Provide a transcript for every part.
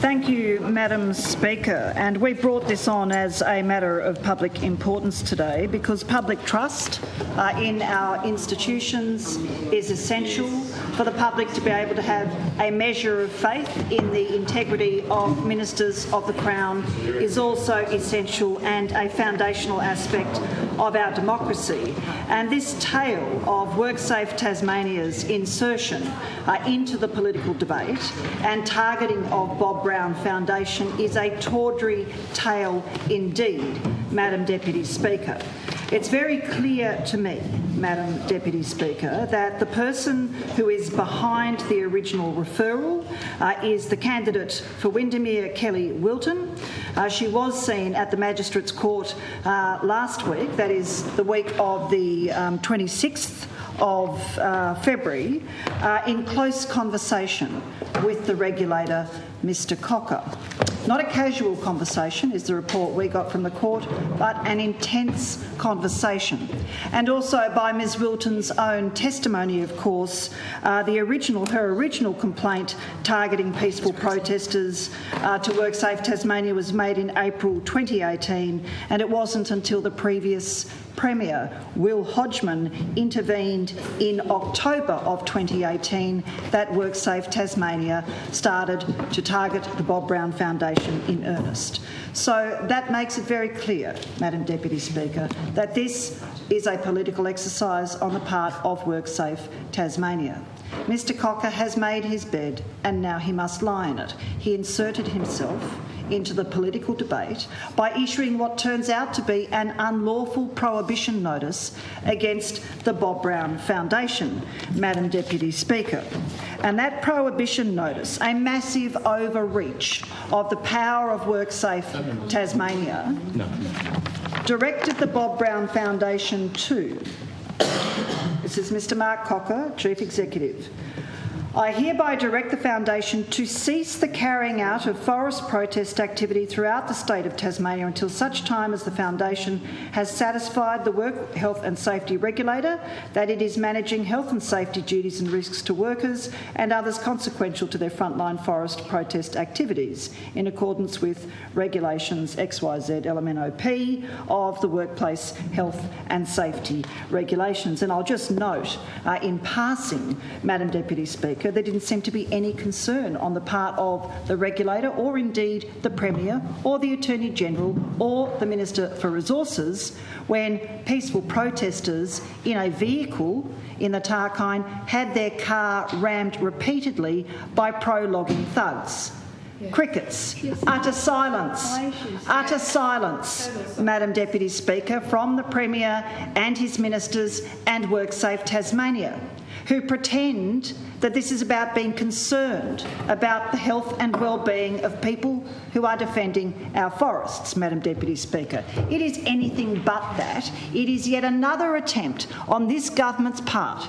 Thank you, Madam Speaker. And we brought this on as a matter of public importance today because public trust in our institutions is essential for the public to be able to have a measure of faith in the integrity of ministers of the Crown is also essential and a foundational aspect of our democracy. And this tale of WorkSafe Tasmania's insertion into the political debate and targeting of Bob Brown Foundation is a tawdry tale indeed, Madam Deputy Speaker. It's very clear to me, Madam Deputy Speaker, that the person who is behind the original referral is the candidate for Windermere, Kelly Wilton. She was seen at the Magistrates Court last week, that is the week of the 26th of February, in close conversation with the regulator, Mr Cocker. Not a casual conversation is the report we got from the court, but an intense conversation. And also by Ms Wilton's own testimony, of course, her original complaint targeting peaceful protesters to WorkSafe Tasmania was made in April 2018, and it wasn't until the previous Premier, Will Hodgman, intervened in October of 2018 that WorkSafe Tasmania started to target the Bob Brown Foundation in earnest. So that makes it very clear, Madam Deputy Speaker, that this is a political exercise on the part of WorkSafe Tasmania. Mr Cocker has made his bed and now he must lie in it. He inserted himself into the political debate by issuing what turns out to be an unlawful prohibition notice against the Bob Brown Foundation, Madam Deputy Speaker. And that prohibition notice, a massive overreach of the power of WorkSafe Tasmania, directed the Bob Brown Foundation to, this is Mr Mark Cocker, Chief Executive, I hereby direct the Foundation to cease the carrying out of forest protest activity throughout the state of Tasmania until such time as the Foundation has satisfied the Work Health and Safety Regulator that it is managing health and safety duties and risks to workers and others consequential to their frontline forest protest activities in accordance with regulations XYZ LMNOP of the Workplace Health and Safety Regulations. And I'll just note in passing, Madam Deputy Speaker, there didn't seem to be any concern on the part of the regulator or indeed the Premier or the Attorney-General or the Minister for Resources when peaceful protesters in a vehicle in the Tarkine had their car rammed repeatedly by pro-logging thugs. Yeah. Crickets. Yes. Utter silence, Madam Deputy Speaker, from the Premier and his ministers and WorkSafe Tasmania, who pretend that this is about being concerned about the health and well-being of people who are defending our forests, Madam Deputy Speaker. It is anything but that. It is yet another attempt on this government's part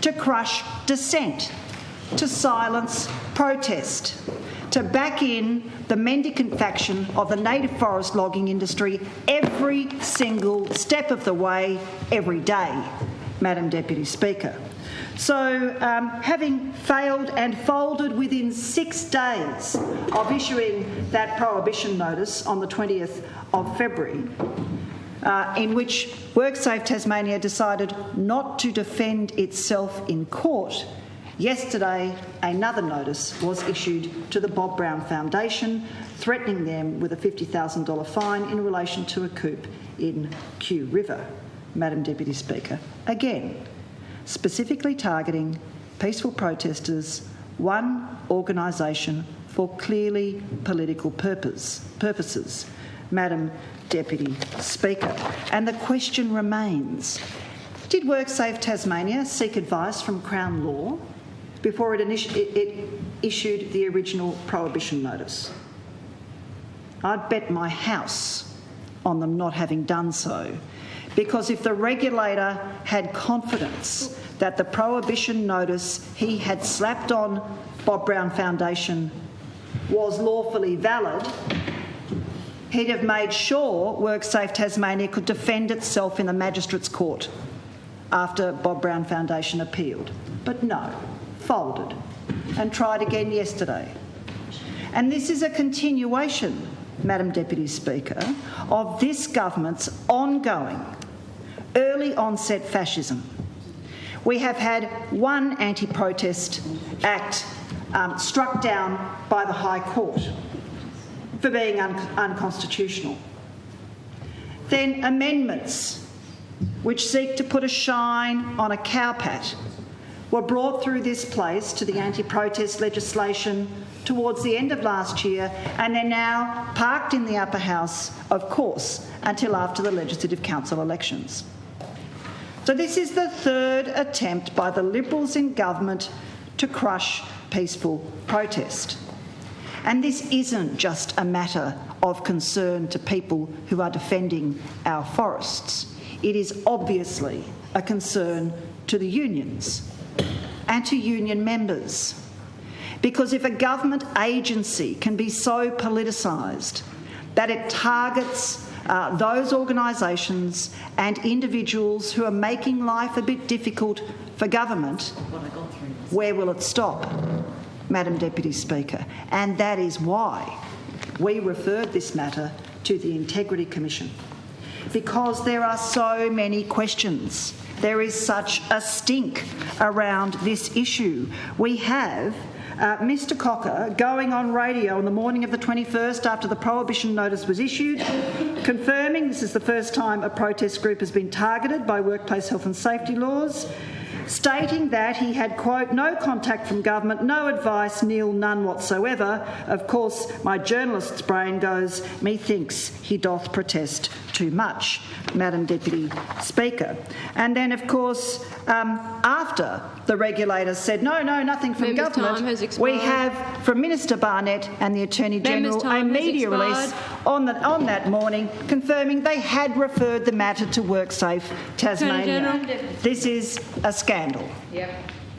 to crush dissent, to silence protest, to back in the mendicant faction of the native forest logging industry every single step of the way, every day, Madam Deputy Speaker. So, having failed and folded within 6 days of issuing that prohibition notice on the 20th of February, in which WorkSafe Tasmania decided not to defend itself in court, yesterday another notice was issued to the Bob Brown Foundation, threatening them with a $50,000 fine in relation to a coup in Kew River, Madam Deputy Speaker. Again, specifically targeting peaceful protesters, one organisation for clearly political purposes, Madam Deputy Speaker. And the question remains, did WorkSafe Tasmania seek advice from Crown Law before it issued the original prohibition notice? I'd bet my house on them not having done so, because if the regulator had confidence that the prohibition notice he had slapped on Bob Brown Foundation was lawfully valid, he'd have made sure WorkSafe Tasmania could defend itself in the Magistrates Court after Bob Brown Foundation appealed. But no, folded and tried again yesterday. And this is a continuation, Madam Deputy Speaker, of this government's ongoing early onset fascism. We have had one anti-protest act struck down by the High Court for being unconstitutional. Then amendments which seek to put a shine on a cowpat were brought through this place to the anti-protest legislation towards the end of last year, and they're now parked in the upper house, of course, until after the Legislative Council elections. So this is the third attempt by the Liberals in government to crush peaceful protest. And this isn't just a matter of concern to people who are defending our forests. It is obviously a concern to the unions and to union members. Because if a government agency can be so politicised that it targets those organisations and individuals who are making life a bit difficult for government, where will it stop, Madam Deputy Speaker? And that is why we referred this matter to the Integrity Commission, because there are so many questions. There is such a stink around this issue. We have Mr Cocker going on radio on the morning of the 21st after the prohibition notice was issued, confirming this is the first time a protest group has been targeted by workplace health and safety laws, stating that he had, quote, no contact from government, no advice, none whatsoever. Of course, my journalist's brain goes, methinks he doth protest too much, Madam Deputy Speaker. And then, of course, after the regulator said, no, nothing from government, we have from Minister Barnett and the Attorney-General a media release on that morning confirming they had referred the matter to WorkSafe Tasmania. This is a scandal. Yep.